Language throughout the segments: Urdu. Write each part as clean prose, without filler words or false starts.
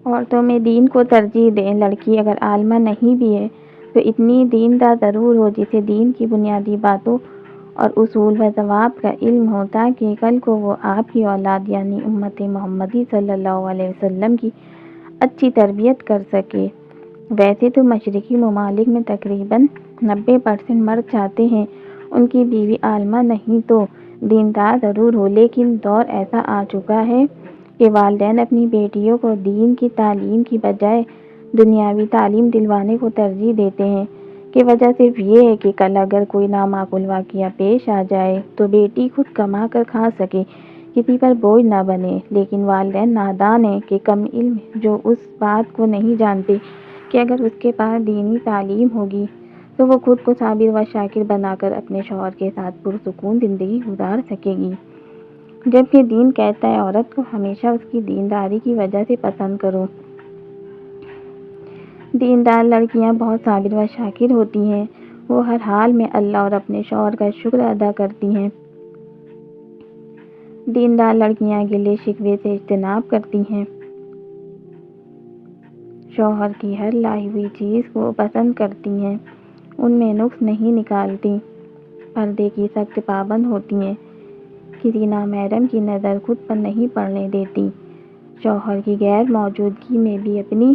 عورتوں میں دین کو ترجیح دیں۔ لڑکی اگر عالمہ نہیں بھی ہے تو اتنی دیندار ضرور ہو جسے دین کی بنیادی باتوں اور اصول و ضوابط کا علم ہو، تاکہ کل کو وہ آپ کی اولاد یعنی امت محمدی صلی اللہ علیہ وسلم کی اچھی تربیت کر سکے۔ ویسے تو مشرقی ممالک میں تقریباً 90% مرد چاہتے ہیں ان کی بیوی عالمہ نہیں تو دیندار ضرور ہو، لیکن دور ایسا آ چکا ہے کہ والدین اپنی بیٹیوں کو دین کی تعلیم کی بجائے دنیاوی تعلیم دلوانے کو ترجیح دیتے ہیں، کہ وجہ صرف یہ ہے کہ کل اگر کوئی نامعقول واقعہ پیش آ جائے تو بیٹی خود کما کر کھا سکے، کسی پر بوجھ نہ بنے۔ لیکن والدین نادان ہیں کہ کم علم، جو اس بات کو نہیں جانتے کہ اگر اس کے پاس دینی تعلیم ہوگی تو وہ خود کو صابر و شاکر بنا کر اپنے شوہر کے ساتھ پرسکون زندگی گزار سکے گی، جبکہ دین کہتا ہے عورت کو ہمیشہ اس کی دینداری کی وجہ سے پسند کرو۔ دیندار لڑکیاں بہت صابر و شاکر ہوتی ہیں، وہ ہر حال میں اللہ اور اپنے شوہر کا شکر ادا کرتی ہیں۔ دیندار لڑکیاں گلے شکوے سے اجتناب کرتی ہیں، شوہر کی ہر لائی ہوئی چیز کو پسند کرتی ہیں، ان میں نقص نہیں نکالتی، پردے کی سخت پابند ہوتی ہیں، کسی نامحرم کی نظر خود پر نہیں پڑنے دیتی، شوہر کی غیر موجودگی میں بھی اپنی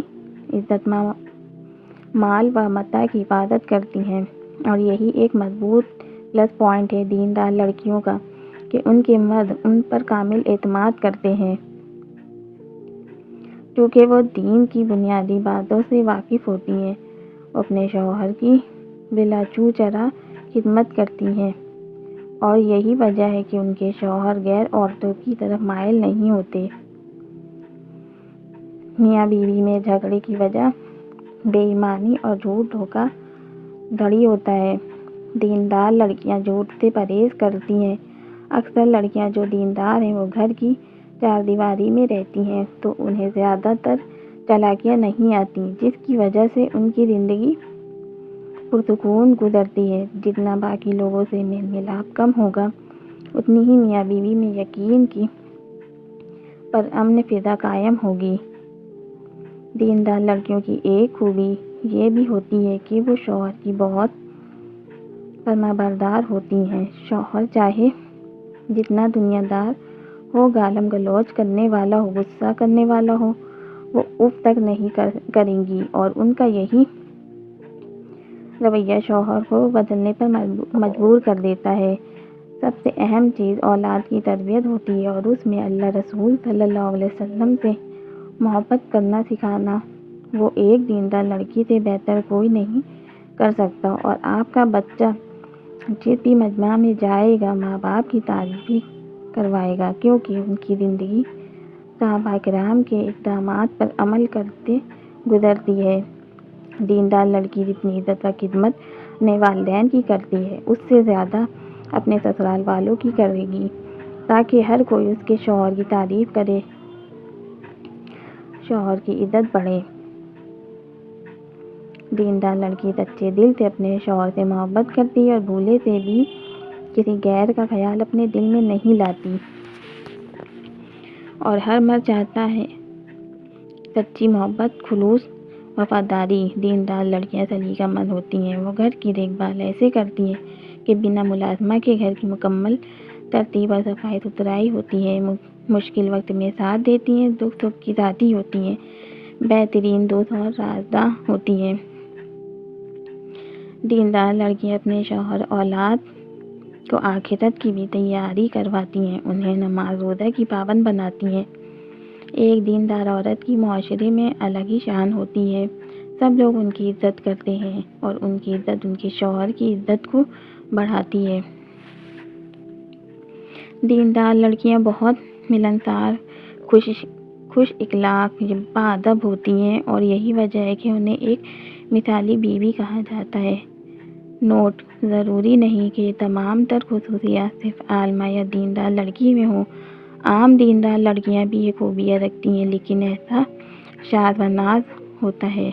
عزت، مال و متاع کی حفاظت کرتی ہیں۔ اور یہی ایک مضبوط پلس پوائنٹ ہے دیندار لڑکیوں کا کہ ان کے مرد ان پر کامل اعتماد کرتے ہیں، کیونکہ وہ دین کی بنیادی باتوں سے واقف ہوتی ہیں، وہ اپنے شوہر کی بلا چوں چرا خدمت کرتی ہیں، اور یہی وجہ ہے کہ ان کے شوہر غیر عورتوں کی طرف مائل نہیں ہوتے۔ میاں بیوی میں جھگڑے کی وجہ بے ایمانی اور جھوٹ دھوکہ دھڑی ہوتا ہے۔ دیندار لڑکیاں جھوٹ سے پرہیز کرتی ہیں۔ اکثر لڑکیاں جو دیندار ہیں وہ گھر کی چار دیواری میں رہتی ہیں تو انہیں زیادہ تر چالاکیاں نہیں آتیں، جس کی وجہ سے ان کی زندگی پرسکون گزرتی ہے۔ جتنا باقی لوگوں سے میل ملاپ کم ہوگا، اتنی ہی میاں بیوی میں یقین کی پرامن فضا قائم ہوگی۔ دیندار لڑکیوں کی ایک خوبی یہ بھی ہوتی ہے کہ وہ شوہر کی بہت فرمانبردار ہوتی ہیں۔ شوہر چاہے جتنا دنیا دار ہو، گالم گلوچ کرنے والا ہو، غصہ کرنے والا ہو، وہ اف تک نہیں کریں گی، اور ان کا یہی رویہ شوہر کو بدلنے پر مجبور کر دیتا ہے۔ سب سے اہم چیز اولاد کی تربیت ہوتی ہے، اور اس میں اللہ رسول صلی اللہ علیہ وسلم سے محبت کرنا سکھانا وہ ایک دیندار لڑکی سے بہتر کوئی نہیں کر سکتا۔ اور آپ کا بچہ جس بھی مجمع میں جائے گا ماں باپ کی تعریف ہی کروائے گا، کیونکہ ان کی زندگی صحابہ کرام کے اقدامات پر عمل کرتے گزرتی ہے۔ دیندار لڑکی جتنی عزت و خدمت اپنے والدین کی کرتی ہے، اس سے زیادہ اپنے سسرال والوں کی کرے گی، تاکہ ہر کوئی اس کے شوہر کی تعریف کرے، شوہر کی عزت بڑھے۔ دیندار لڑکی سچے دل سے اپنے شوہر سے محبت کرتی ہے اور بھولے سے بھی کسی غیر کا خیال اپنے دل میں نہیں لاتی۔ اور ہر مرد چاہتا ہے سچی محبت، خلوص، وفاداری۔ دیندار لڑکیاں سلیقہ مند ہوتی ہیں، وہ گھر کی دیکھ بھال ایسے کرتی ہیں کہ بنا ملازمہ کے گھر کی مکمل ترتیب اور صفائی ستھرائی ہوتی ہے، مشکل وقت میں ساتھ دیتی ہیں، دکھ سکھ کی ساتھی ہوتی ہیں، بہترین دوست اور رازداں ہوتی ہیں۔ دیندار لڑکیاں اپنے شوہر اولاد کو آخرت کی بھی تیاری کرواتی ہیں، انہیں نماز روزہ کی پابند بناتی ہیں۔ ایک دیندار عورت کی معاشرے میں الگ ہی شان ہوتی ہے، سب لوگ ان کی عزت کرتے ہیں، اور ان کی عزت ان کے شوہر کی عزت کو بڑھاتی ہے۔ دیندار لڑکیاں بہت ملنسار، خوش اخلاق، باادب ہوتی ہیں، اور یہی وجہ ہے کہ انہیں ایک مثالی بیوی کہا جاتا ہے۔ نوٹ: ضروری نہیں کہ یہ تمام تر خصوصیات صرف عالمہ یا دیندار لڑکی میں ہوں، عام دیندار لڑکیاں بھی یہ خوبیاں رکھتی ہیں، لیکن ایسا شاذ و نادر ہوتا ہے۔